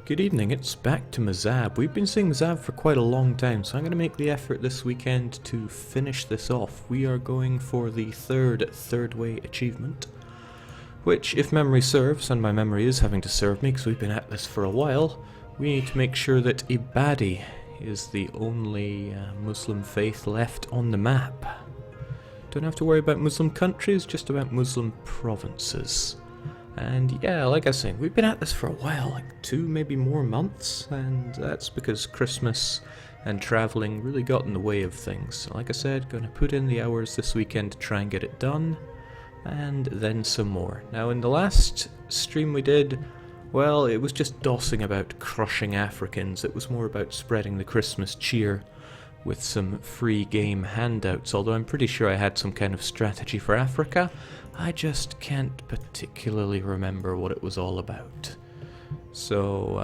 Good evening, it's back to Mzab. We've been seeing Mzab for quite a long time, so I'm going to make the effort this weekend to finish this off. We are going for the third way achievement, which, if memory serves, and my memory is having to serve me because we've been at this for a while, we need to make sure that Ibadi is the only Muslim faith left on the map. Don't have to worry about Muslim countries, just about Muslim provinces. And yeah, like I was saying, we've been at this for a while, like 2, maybe more months, and that's because Christmas and travelling really got in the way of things. So like I said, gonna put in the hours this weekend to try and get it done, and then some more. Now in the last stream we did, well, it was just dossing about crushing Africans. It was more about spreading the Christmas cheer with some free game handouts, although I'm pretty sure I had some kind of strategy for Africa. I just can't particularly remember what it was all about. So,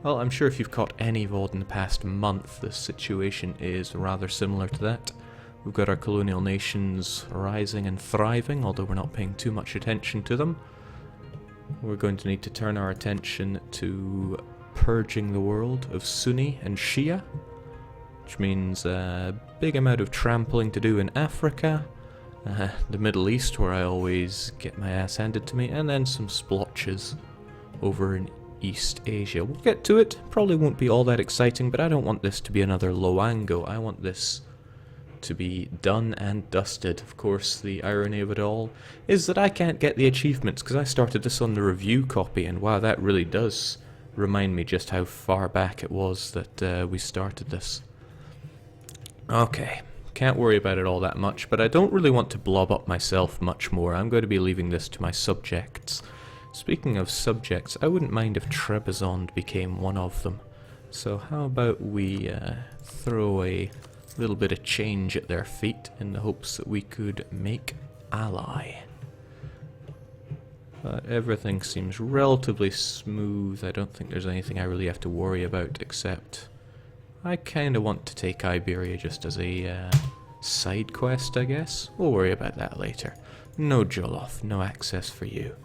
well, I'm sure if you've caught any VOD in the past month, the situation is rather similar to that. We've got our colonial nations rising and thriving, although we're not paying too much attention to them. We're going to need to turn our attention to purging the world of Sunni and Shia, which means a big amount of trampling to do in Africa, the Middle East, where I always get my ass handed to me, and then some splotches over in East Asia. We'll get to it. Probably won't be all that exciting, but I don't want this to be another Loango. I want this to be done and dusted. Of course, the irony of it all is that I can't get the achievements because I started this on the review copy, and wow, that really does remind me just how far back it was that we started this. Okay. Can't worry about it all that much, but I don't really want to blob up myself much more. I'm going to be leaving this to my subjects. Speaking of subjects, I wouldn't mind if Trebizond became one of them. So how about we throw a little bit of change at their feet in the hopes that we could make ally. But everything seems relatively smooth. I don't think there's anything I really have to worry about, except I kind of want to take Iberia just as a side quest, I guess. We'll worry about that later. No Jolof, no access for you.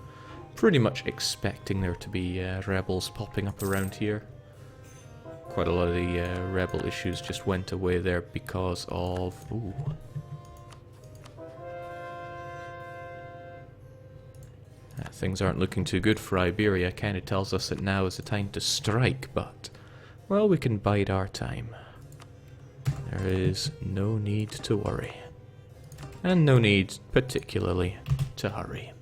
Pretty much expecting there to be rebels popping up around here. Quite a lot of the rebel issues just went away there because of... Ooh. Things aren't looking too good for Iberia. Kind of tells us that now is the time to strike, but... well, we can bide our time. There is no need to worry. And no need, particularly, to hurry.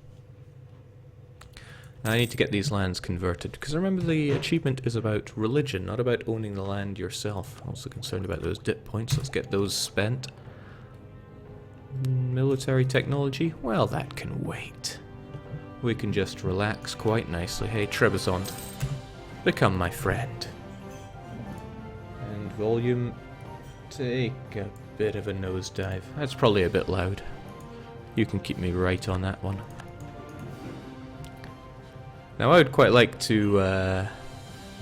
Now I need to get these lands converted, because remember the achievement is about religion, not about owning the land yourself. I'm also concerned about those dip points. Let's get those spent. Military technology? Well, that can wait. We can just relax quite nicely. Hey, Trebizond, become my friend. Volume, take a bit of a nosedive. That's probably a bit loud. You can keep me right on that one. Now I would quite like to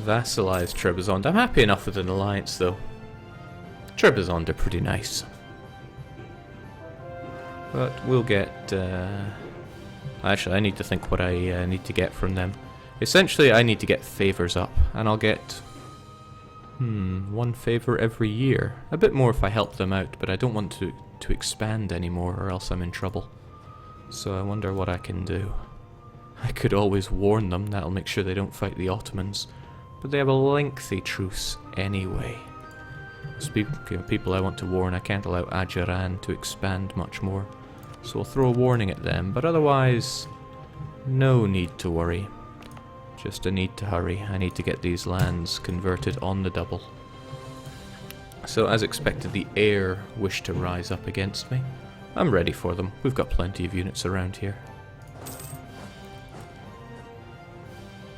vassalize Trebizond. I'm happy enough with an alliance though. Trebizond are pretty nice. But we'll get... actually, I need to think what I need to get from them. Essentially, I need to get favours up, and I'll get... one favour every year. A bit more if I help them out, but I don't want to expand anymore or else I'm in trouble. So I wonder what I can do. I could always warn them, that'll make sure they don't fight the Ottomans. But they have a lengthy truce anyway. Speaking of people I want to warn, I can't allow Ajaran to expand much more. So I'll throw a warning at them, but otherwise, no need to worry. Just a need to hurry. I need to get these lands converted on the double. So as expected, the air wish to rise up against me. I'm ready for them. We've got plenty of units around here.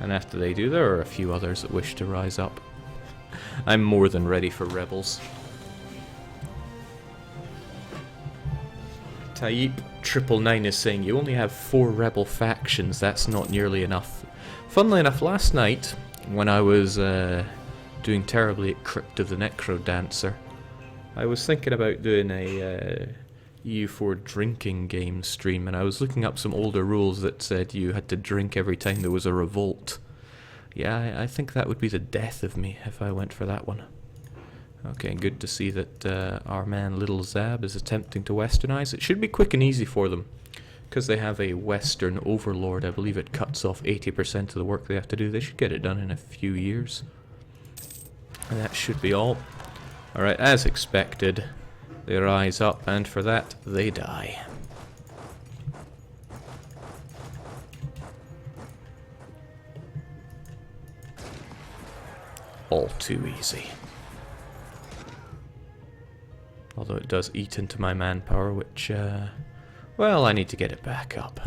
And after they do, there are a few others that wish to rise up. I'm more than ready for rebels. Tayyip 999 is saying you only have 4 rebel factions. That's not nearly enough. Funnily enough, last night, when I was doing terribly at Crypt of the Necro Dancer, I was thinking about doing a EU4 drinking game stream, and I was looking up some older rules that said you had to drink every time there was a revolt. Yeah, I think that would be the death of me if I went for that one. Okay, good to see that our man Little Mzab is attempting to westernize. It should be quick and easy for them, because they have a Western overlord. I believe it cuts off 80% of the work they have to do. They should get it done in a few years. And that should be all. Alright, as expected, they rise up, and for that, they die. All too easy. Although it does eat into my manpower, which, well, I need to get it back up.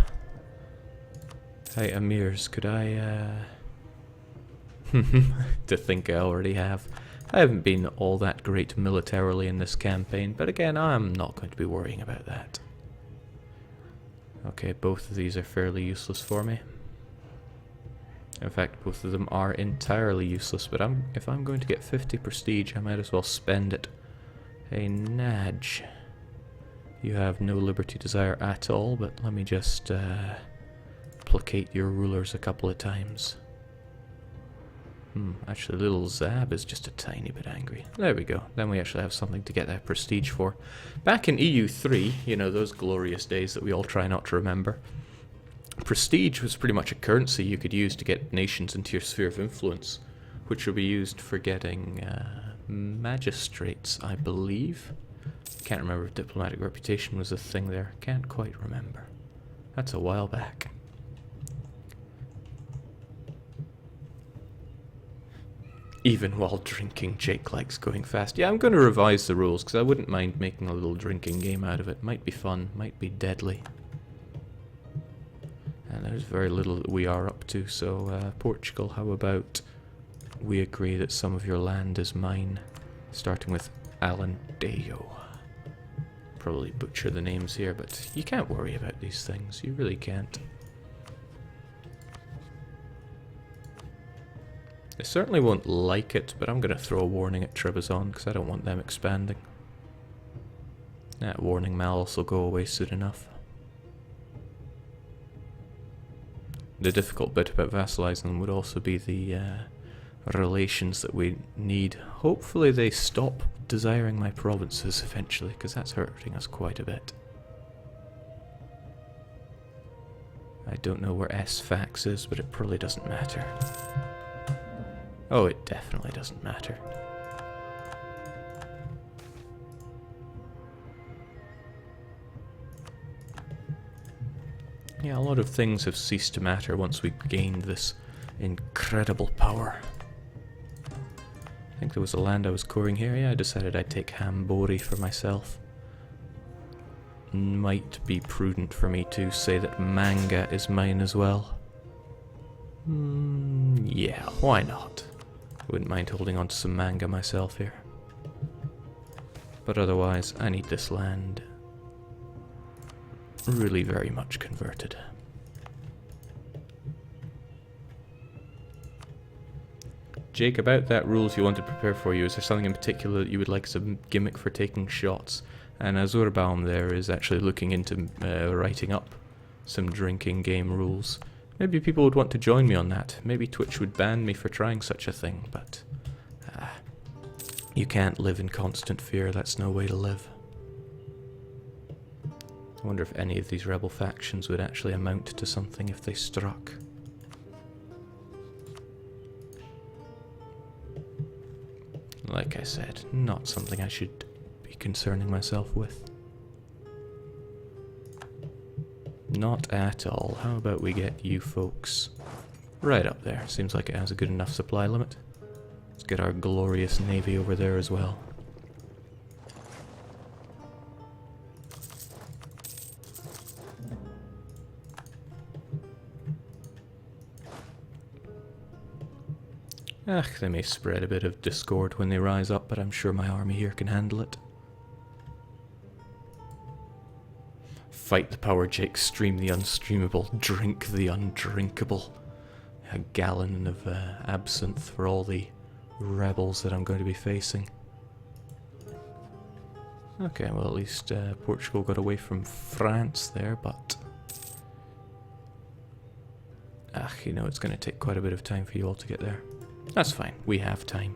Hey, Amirs, could I, to think I already have. I haven't been all that great militarily in this campaign, but again, I'm not going to be worrying about that. Okay, both of these are fairly useless for me. In fact, both of them are entirely useless, but if I'm going to get 50 prestige, I might as well spend it. Hey, Naj. You have no liberty desire at all, but let me just placate your rulers a couple of times. Actually, Little Mzab is just a tiny bit angry. There we go. Then we actually have something to get that prestige for. Back in EU3, you know, those glorious days that we all try not to remember, prestige was pretty much a currency you could use to get nations into your sphere of influence, which would be used for getting magistrates, I believe. Can't remember if diplomatic reputation was a thing there. Can't quite remember. That's a while back. Even while drinking, Jake likes going fast. Yeah, I'm going to revise the rules, because I wouldn't mind making a little drinking game out of it. Might be fun, might be deadly. And there's very little that we are up to, so Portugal, how about we agree that some of your land is mine, starting with Alentejo. Probably butcher the names here, but you can't worry about these things. You really can't. I certainly won't like it, but I'm going to throw a warning at Trebizond because I don't want them expanding. That warning may also go away soon enough. The difficult bit about vassalizing them would also be the relations that we need. Hopefully they stop desiring my provinces eventually, because that's hurting us quite a bit. I don't know where S-Fax is, but it probably doesn't matter. Oh, it definitely doesn't matter. Yeah, a lot of things have ceased to matter once we gained this incredible power. I think there was a land I was coring here. Yeah, I decided I'd take Hambori for myself. Might be prudent for me to say that Manga is mine as well. Yeah, why not? Wouldn't mind holding on to some Manga myself here. But otherwise, I need this land really very much converted. Jake, about that rules you want to prepare for you, is there something in particular that you would like as a gimmick for taking shots? And Azurbaum there is actually looking into writing up some drinking game rules. Maybe people would want to join me on that. Maybe Twitch would ban me for trying such a thing, but you can't live in constant fear. That's no way to live. I wonder if any of these rebel factions would actually amount to something if they struck. Like I said, not something I should be concerning myself with. Not at all. How about we get you folks right up there? Seems like it has a good enough supply limit. Let's get our glorious navy over there as well. They may spread a bit of discord when they rise up, but I'm sure my army here can handle it. Fight the power, Jake. Stream the unstreamable. Drink the undrinkable. A gallon of absinthe for all the rebels that I'm going to be facing. Okay, well at least Portugal got away from France there, but You know, it's going to take quite a bit of time for you all to get there. That's fine, we have time.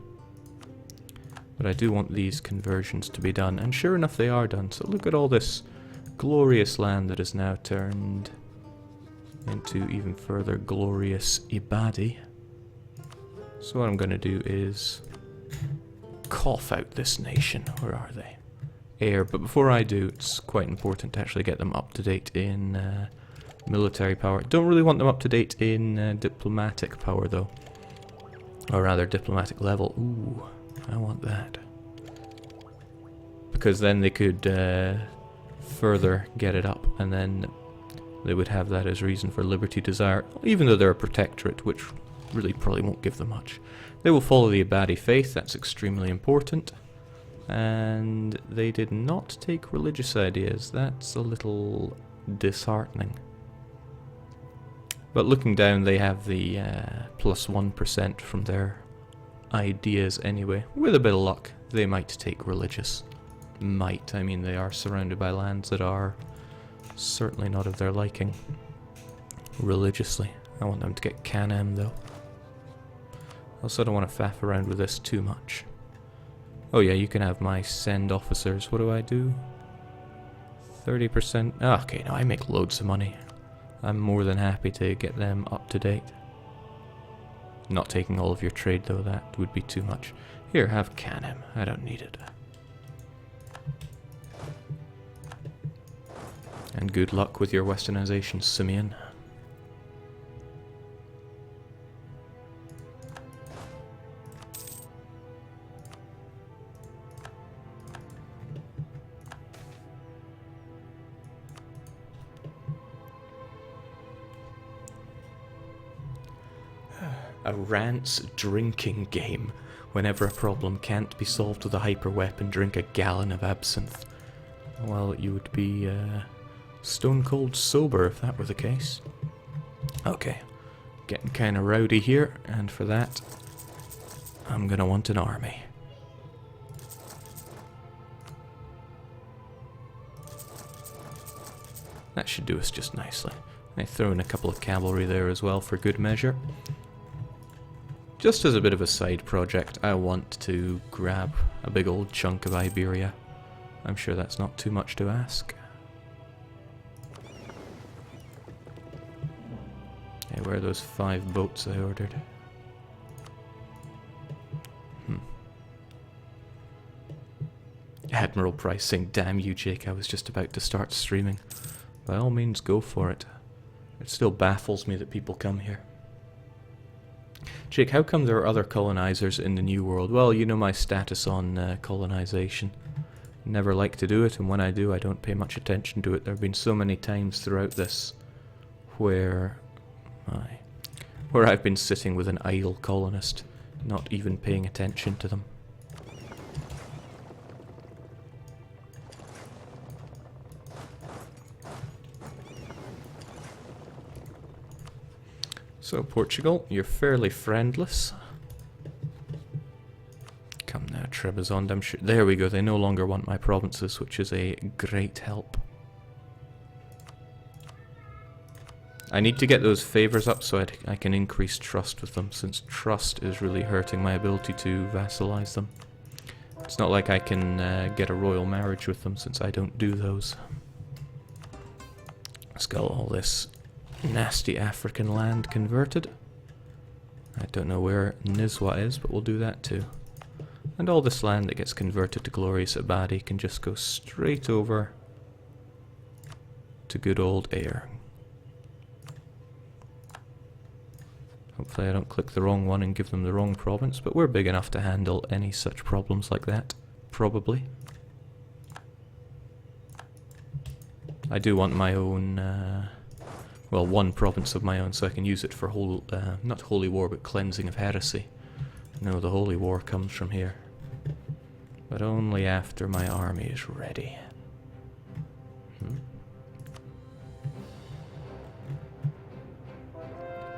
But I do want these conversions to be done, and sure enough they are done. So look at all this glorious land that is now turned into even further glorious Ibadi. So what I'm going to do is cough out this nation. Where are they? Air. But before I do, it's quite important to actually get them up to date in military power. Don't really want them up to date in diplomatic power though. Or rather diplomatic level. Ooh, I want that. Because then they could further get it up, and then they would have that as reason for liberty desire, even though they're a protectorate, which really probably won't give them much. They will follow the Ibadi faith, that's extremely important. And they did not take religious ideas, that's a little disheartening. But looking down, they have the plus 1% from their ideas anyway. With a bit of luck, they might take religious. Might, I mean they are surrounded by lands that are certainly not of their liking religiously. I want them to get Canem though. Also don't want to faff around with this too much. Oh yeah, you can have my send officers. What do I do? 30%. Oh, okay, no, I make loads of money. I'm more than happy to get them up to date. Not taking all of your trade though, that would be too much. Here, have Canem. I don't need it. And good luck with your westernization, Simeon. A rant's drinking game. Whenever a problem can't be solved with a hyperweapon, drink a gallon of absinthe. Well, you would be stone cold sober if that were the case. Okay, getting kind of rowdy here, and for that, I'm gonna want an army. That should do us just nicely. I throw in a couple of cavalry there as well for good measure. Just as a bit of a side project, I want to grab a big old chunk of Iberia. I'm sure that's not too much to ask. Hey, where are those 5 boats I ordered? Admiral Price saying, "Damn you, Jake, I was just about to start streaming." By all means, go for it. It still baffles me that people come here. Jake, how come there are other colonizers in the New World? Well, you know my status on colonization. Never like to do it, and when I do, I don't pay much attention to it. There have been so many times throughout this where I've been sitting with an idle colonist, not even paying attention to them. So, Portugal, you're fairly friendless. Come now, Trebizond, I'm sure. There we go, they no longer want my provinces, which is a great help. I need to get those favours up so I can increase trust with them, since trust is really hurting my ability to vassalize them. It's not like I can get a royal marriage with them, since I don't do those. Let's get all this nasty African land converted. I don't know where Nizwa is, but we'll do that too. And all this land that gets converted to glorious Abadi can just go straight over to good old Air. Hopefully I don't click the wrong one and give them the wrong province, but we're big enough to handle any such problems like that, probably. I do want my own well, one province of my own, so I can use it for not holy war, but cleansing of heresy. No, the holy war comes from here. But only after my army is ready.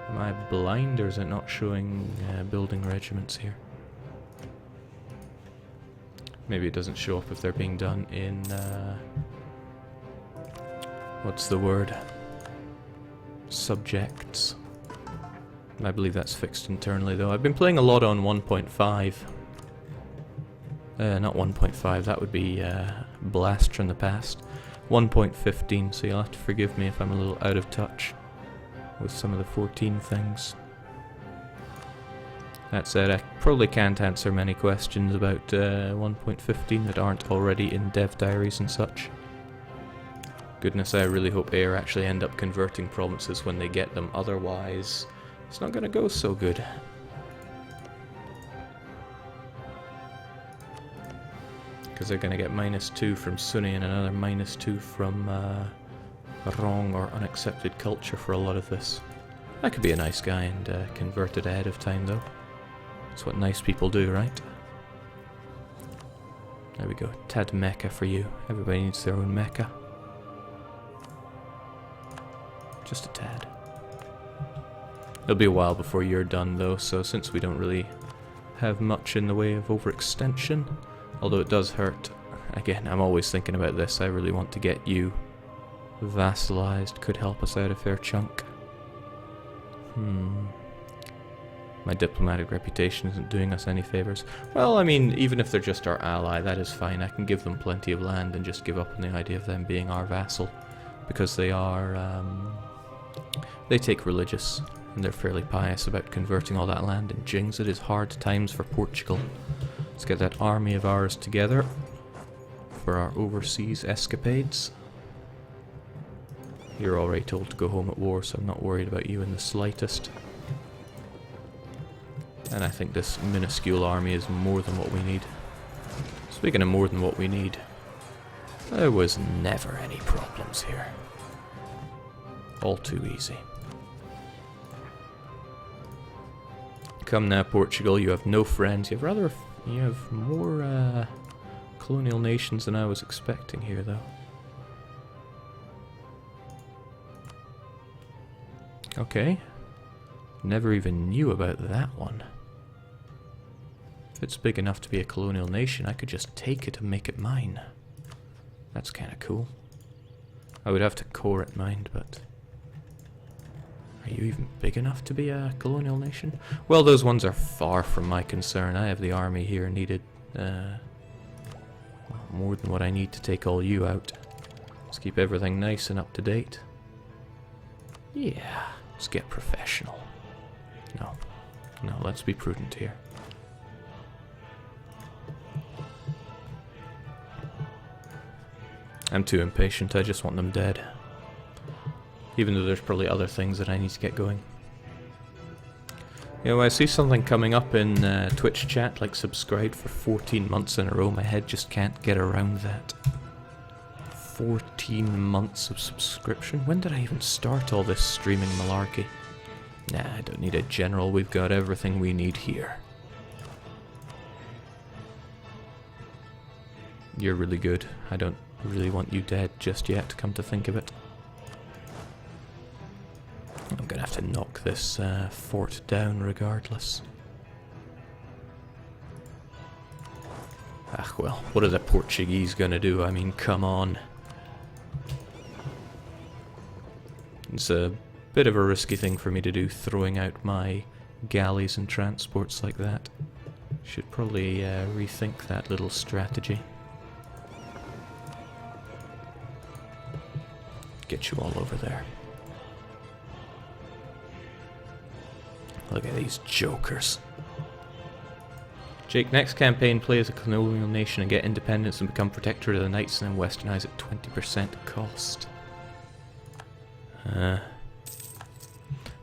Am I blind, or is it not showing building regiments here? Maybe it doesn't show up if they're being done in... what's the word? Subjects. I believe that's fixed internally though. I've been playing a lot on 1.5. Not 1.5, that would be Blast from the past. 1.15, so you'll have to forgive me if I'm a little out of touch with some of the 14 things. That said, I probably can't answer many questions about 1.15 that aren't already in dev diaries and such. Goodness, I really hope Air actually end up converting provinces when they get them, otherwise it's not gonna go so good. Because they're gonna get -2 from Sunni and another -2 from wrong or unaccepted culture for a lot of this. I could be a nice guy and convert it ahead of time though. That's what nice people do, right? There we go, Tad Mecca for you. Everybody needs their own Mecca. Just a tad. It'll be a while before you're done though, so since we don't really have much in the way of overextension, although it does hurt, again, I'm always thinking about this, I really want to get you vassalized, could help us out a fair chunk. My diplomatic reputation isn't doing us any favours. Well, I mean, even if they're just our ally, that is fine. I can give them plenty of land and just give up on the idea of them being our vassal. Because they are, they take religious, and they're fairly pious about converting all that land, and jings, it is hard times for Portugal. Let's get that army of ours together for our overseas escapades. You're already told to go home at war, so I'm not worried about you in the slightest. And I think this minuscule army is more than what we need. Speaking of more than what we need, there was never any problems here. All too easy. Come now, Portugal, you have no friends. You have more colonial nations than I was expecting here, though. Okay. Never even knew about that one. If it's big enough to be a colonial nation, I could just take it and make it mine. That's kind of cool. I would have to core it mind, but... Are you even big enough to be a colonial nation? Well, those ones are far from my concern. I have the army here needed, more than what I need to take all you out. Let's keep everything nice and up to date. Yeah, let's get professional. No, let's be prudent here. I'm too impatient, I just want them dead. Even though there's probably other things that I need to get going. You know, I see something coming up in Twitch chat, like subscribe for 14 months in a row. My head just can't get around that. 14 months of subscription? When did I even start all this streaming malarkey? Nah, I don't need a general. We've got everything we need here. You're really good. I don't really want you dead just yet, come to think of it. I'm gonna have to knock this fort down regardless. Ah, well, what are the Portuguese gonna do? I mean, come on. It's a bit of a risky thing for me to do, throwing out my galleys and transports like that. Should probably rethink that little strategy. Get you all over there. Look at these jokers. Jake, next campaign, play as a colonial nation and get independence and become protector of the knights and then westernize at 20% cost.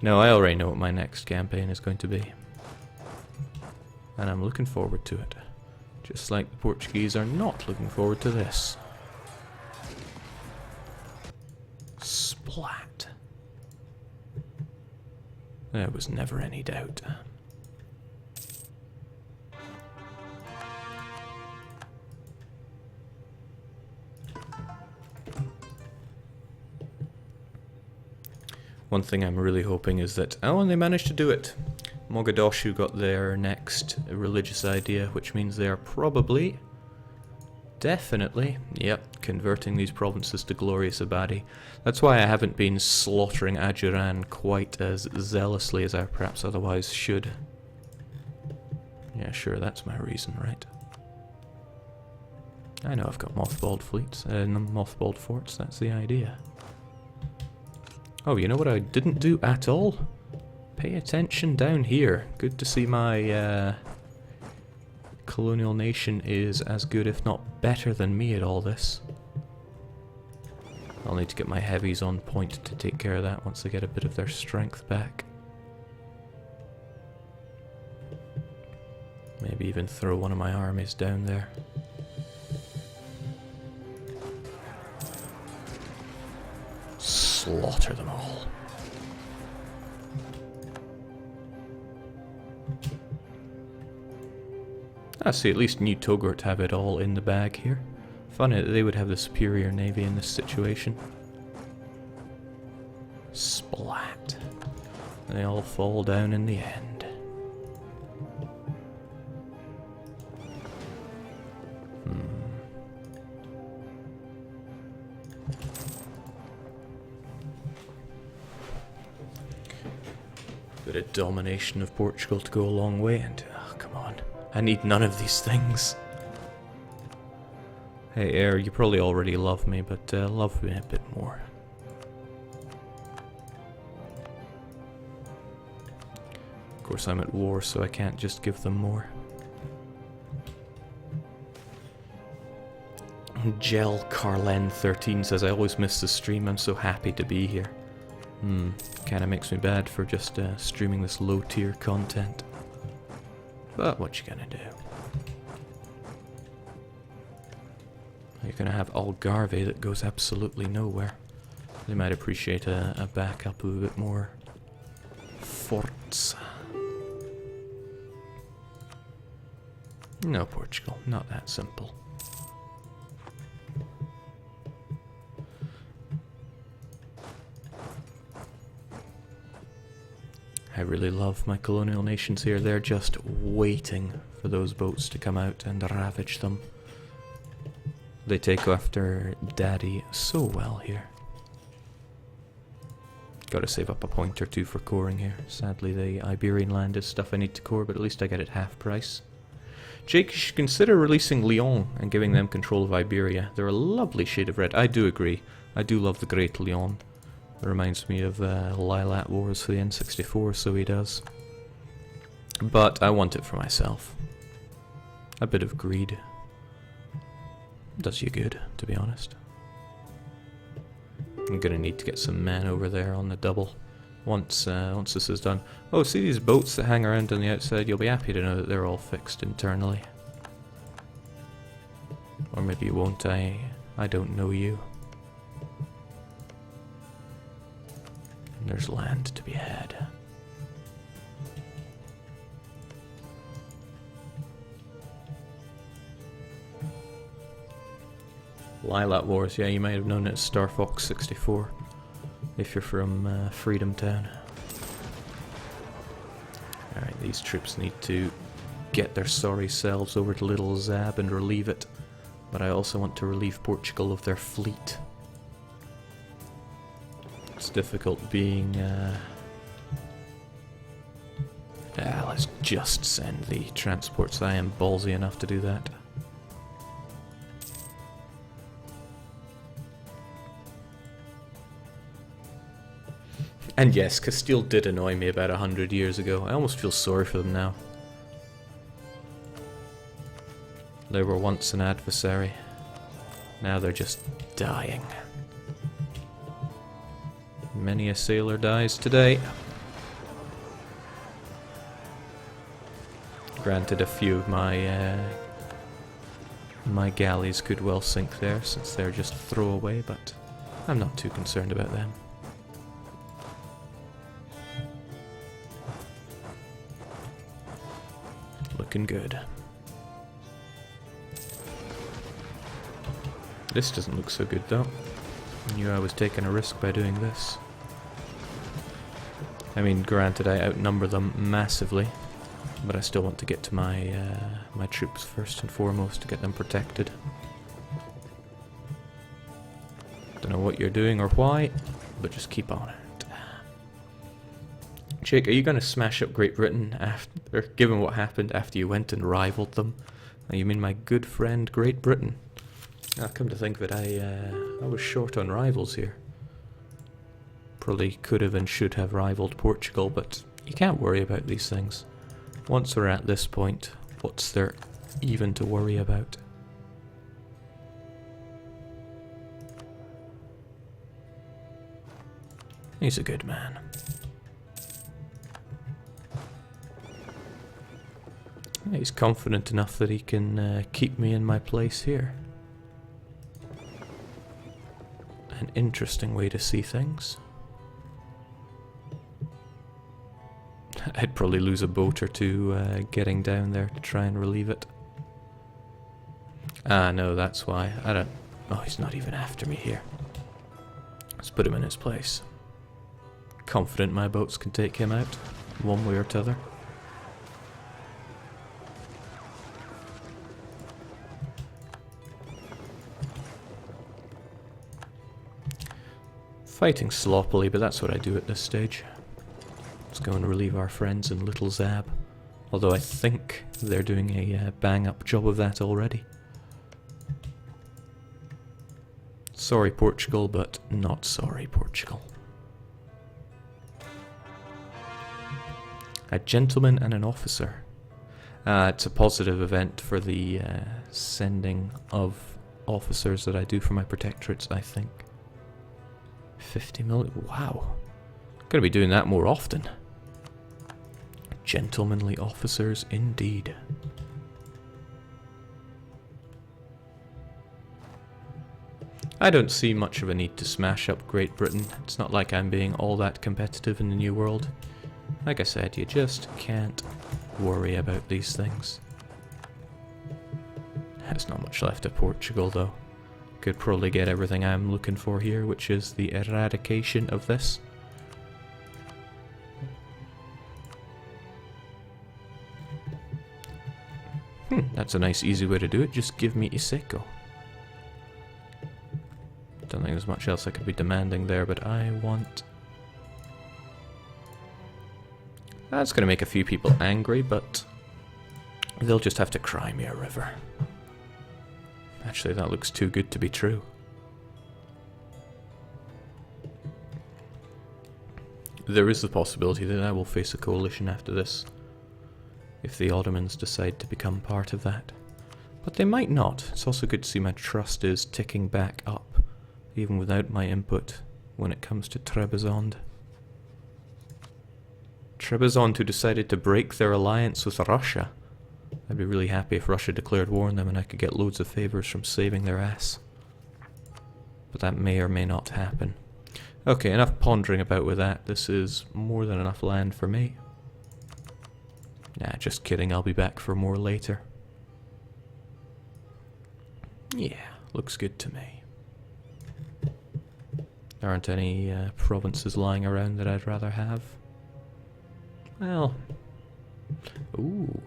No, I already know what my next campaign is going to be. And I'm looking forward to it. Just like the Portuguese are not looking forward to this. Splat. There was never any doubt. One thing I'm really hoping is that... Oh, and they managed to do it! Mogadishu got their next religious idea, which means they are probably Definitely. Yep, converting these provinces to Glorious Abadi. That's why I haven't been slaughtering Ajuran quite as zealously as I perhaps otherwise should. Yeah, sure, that's my reason, right? I know I've got mothballed fleets, mothballed forts, that's the idea. Oh, you know what I didn't do at all? Pay attention down here. Good to see my colonial nation is as good, if not better than me at all this. I'll need to get my heavies on point to take care of that once they get a bit of their strength back. Maybe even throw one of my armies down there. Slaughter them all. I see, at least New Togurt have it all in the bag here. Funny that they would have the superior navy in this situation. Splat. They all fall down in the end. Bit of domination of Portugal to go a long way, and oh, come on. I need none of these things. Hey, Air, you probably already love me, but love me a bit more. Of course, I'm at war, so I can't just give them more. Gel Carlen 13 says, I always miss the stream, I'm so happy to be here. Kinda makes me bad for just streaming this low tier content. But what you gonna do? You're gonna have Algarve that goes absolutely nowhere. They might appreciate a backup of a bit more forts. No, Portugal, not that simple. I really love my colonial nations here. They're just waiting for those boats to come out and ravage them. They take after Daddy so well here. Gotta save up a point or two for coring here. Sadly, the Iberian land is stuff I need to core, but at least I get it half price. Jake, you should consider releasing Lyon and giving them control of Iberia. They're a lovely shade of red. I do agree. I do love the Great Lyon. It reminds me of Lilat Wars for the N64, so he does. But I want it for myself. A bit of greed does you good, to be honest. I'm gonna need to get some men over there on the double once this is done. Oh, see these boats that hang around on the outside? You'll be happy to know that they're all fixed internally. Or maybe you won't. I don't know you. There's land to be had. Lilat Wars, yeah, you might have known it as Star Fox 64 if you're from Freedom Town. Alright, these troops need to get their sorry selves over to Little Mzab and relieve it, but I also want to relieve Portugal of their fleet. It's difficult being, let's just send the transports. I am ballsy enough to do that. And yes, Castile did annoy me about 100 years ago. I almost feel sorry for them now. They were once an adversary. Now they're just dying. Many a sailor dies today. Granted, a few of my my galleys could well sink there, since they're just throwaway, but I'm not too concerned about them. Looking good. This doesn't look so good though. I knew I was taking a risk by doing this. I mean, granted, I outnumber them massively, but I still want to get to my my troops first and foremost to get them protected. Don't know what you're doing or why, but just keep on it. Jake, are you going to smash up Great Britain after, given what happened after you went and rivaled them? Oh, you mean my good friend Great Britain? Ah, come to think of it, I was short on rivals here. Probably could have and should have rivaled Portugal, but you can't worry about these things. Once we're at this point, what's there even to worry about? He's a good man. He's confident enough that he can keep me in my place here. An interesting way to see things. I'd probably lose a boat or two getting down there to try and relieve it. Ah, no, that's why. I don't... Oh, he's not even after me here. Let's put him in his place. Confident my boats can take him out, one way or t'other. Fighting sloppily, but that's what I do at this stage. Let's go and relieve our friends in Little Mzab. Although I think they're doing a bang-up job of that already. Sorry Portugal, but not sorry Portugal. A gentleman and an officer. It's a positive event for the sending of officers that I do for my protectorates, I think. 50 million. Wow. Gotta be doing that more often. Gentlemanly officers indeed. I don't see much of a need to smash up Great Britain. It's not like I'm being all that competitive in the New World. Like I said, you just can't worry about these things. There's not much left of Portugal though. Could probably get everything I'm looking for here, which is the eradication of this. That's a nice easy way to do it. Just give me Iseko. Don't think there's much else I could be demanding there, but I want... That's going to make a few people angry, but they'll just have to cry me a river. Actually, that looks too good to be true. There is the possibility that I will face a coalition after this, if the Ottomans decide to become part of that. But they might not. It's also good to see my trust is ticking back up, even without my input, when it comes to Trebizond. Trebizond, who decided to break their alliance with Russia. I'd be really happy if Russia declared war on them and I could get loads of favours from saving their ass. But that may or may not happen. Okay, enough pondering about with that. This is more than enough land for me. Nah, just kidding. I'll be back for more later. Yeah, looks good to me. There aren't any provinces lying around that I'd rather have. Well... Ooh...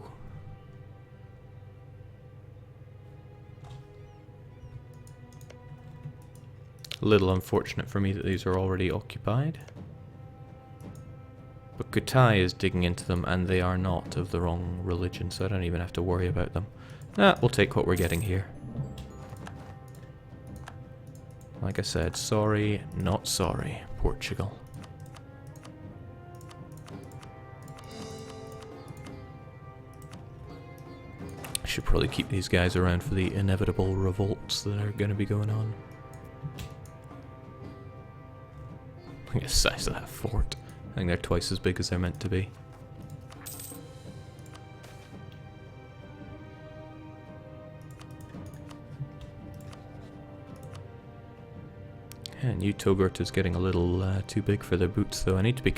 A little unfortunate for me that these are already occupied. But Kutai is digging into them and they are not of the wrong religion, so I don't even have to worry about them. Nah, we'll take what we're getting here. Like I said, sorry, not sorry, Portugal. I should probably keep these guys around for the inevitable revolts that are going to be going on. Look at the size of that fort. I think they're twice as big as they're meant to be. And Utogurt is getting a little too big for their boots, though. I need to be careful.